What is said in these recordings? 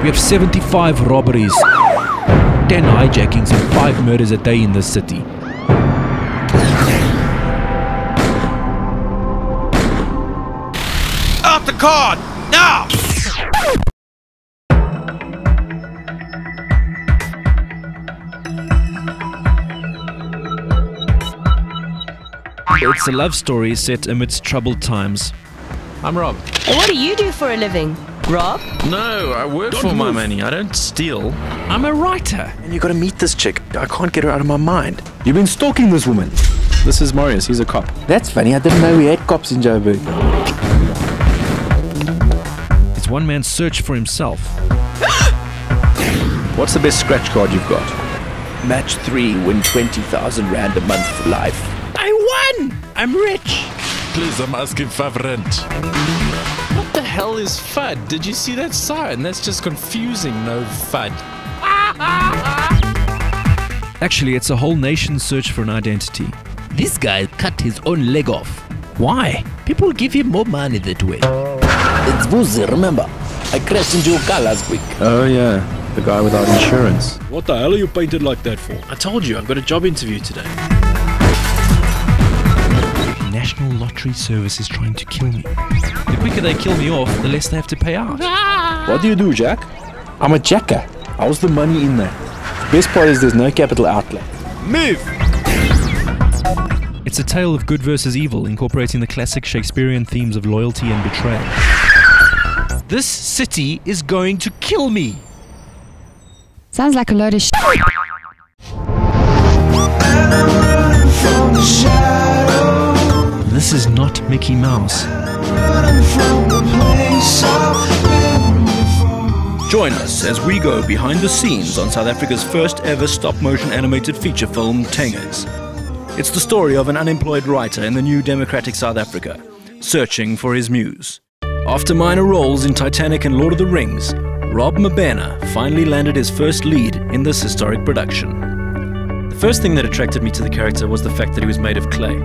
We have 75 robberies, 10 hijackings and 5 murders a day in this city. Out the card! Now! It's a love story set amidst troubled times. I'm Rob. And what do you do for a living? Rob? No, I work for my money. I don't steal. I'm a writer. And you gotta meet this chick. I can't get her out of my mind. You've been stalking this woman. This is Marius. He's a cop. That's funny. I didn't know we had cops in Joburg. It's one man's search for himself. What's the best scratch card you've got? Match 3, win 20,000 rand a month for life. I won! I'm rich! Please, I'm asking for rent. What the hell is FUD? Did you see that sign? That's just confusing. No FUD. Actually, it's a whole nation's search for an identity. This guy cut his own leg off. Why? People give him more money that way. It's Vuzi, remember? I crashed into your car last week. Oh, yeah. The guy without insurance. What the hell are you painted like that for? I told you, I've got a job interview today. National Lottery Service is trying to kill me. The quicker they kill me off, the less they have to pay out. What do you do, Jack? I'm a jacker. How's the money in there? The best part is there's no capital outlay. Move! It's a tale of good versus evil, incorporating the classic Shakespearean themes of loyalty and betrayal. This city is going to kill me! Sounds like a load of shit. This is not Mickey Mouse. Join us as we go behind the scenes on South Africa's first ever stop-motion animated feature film, Tengers. It's the story of an unemployed writer in the new democratic South Africa, searching for his muse. After minor roles in Titanic and Lord of the Rings, Rob Mabena finally landed his first lead in this historic production. The first thing that attracted me to the character was the fact that he was made of clay.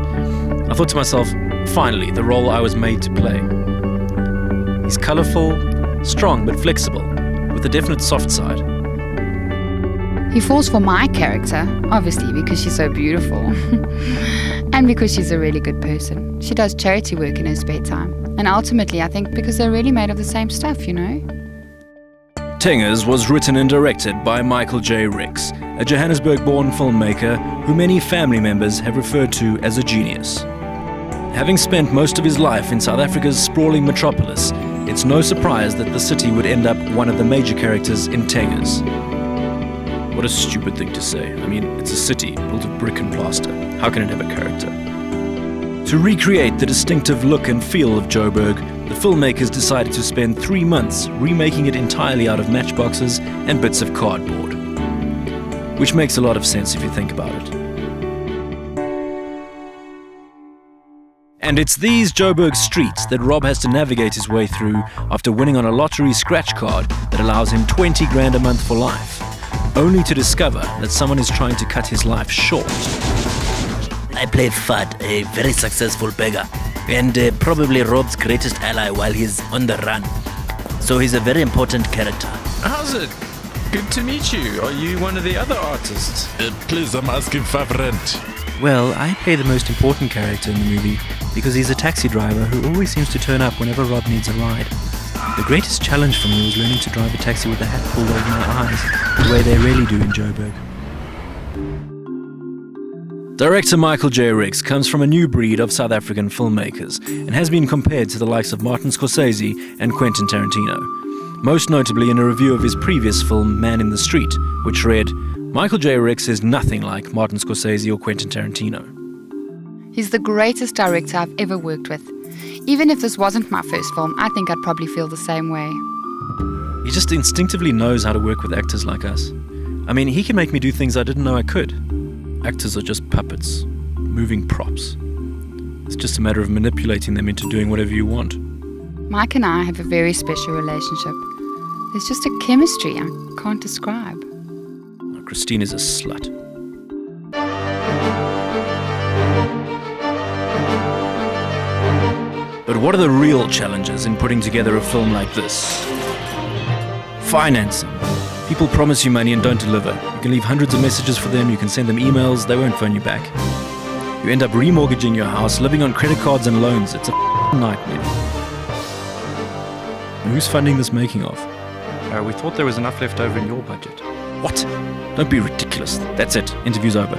I thought to myself, finally, the role I was made to play. He's colourful, strong but flexible, with a definite soft side. He falls for my character, obviously, because she's so beautiful. And because she's a really good person. She does charity work in her spare time. And ultimately, I think because they're really made of the same stuff, you know? Tengers was written and directed by Michael J. Ricks, a Johannesburg-born filmmaker who many family members have referred to as a genius. Having spent most of his life in South Africa's sprawling metropolis, it's no surprise that the city would end up one of the major characters in Tengers. What a stupid thing to say. I mean, it's a city built of brick and plaster. How can it have a character? To recreate the distinctive look and feel of Joburg, the filmmakers decided to spend 3 months remaking it entirely out of matchboxes and bits of cardboard. Which makes a lot of sense if you think about it. And it's these Joburg streets that Rob has to navigate his way through after winning on a lottery scratch card that allows him 20 grand a month for life, only to discover that someone is trying to cut his life short. I played FUD, a very successful beggar, and probably Rob's greatest ally while he's on the run. So he's a very important character. How's it? Good to meet you. Are you one of the other artists? Please, I'm asking for rent. Well, I play the most important character in the movie because he's a taxi driver who always seems to turn up whenever Rob needs a ride. The greatest challenge for me was learning to drive a taxi with a hat pulled over my eyes, the way they really do in Joburg. Director Michael J. Ricks comes from a new breed of South African filmmakers and has been compared to the likes of Martin Scorsese and Quentin Tarantino, most notably in a review of his previous film Man in the Street, which read, "Michael J. Ricks is nothing like Martin Scorsese or Quentin Tarantino." He's the greatest director I've ever worked with. Even if this wasn't my first film, I think I'd probably feel the same way. He just instinctively knows how to work with actors like us. I mean, he can make me do things I didn't know I could. Actors are just puppets, moving props. It's just a matter of manipulating them into doing whatever you want. Mike and I have a very special relationship. There's just a chemistry I can't describe. Christine is a slut. But what are the real challenges in putting together a film like this? Financing. People promise you money and don't deliver. You can leave hundreds of messages for them, you can send them emails, they won't phone you back. You end up remortgaging your house, living on credit cards and loans. It's a nightmare. And who's funding this making of? We thought there was enough left over in your budget. What? Don't be ridiculous. That's it. Interview's over.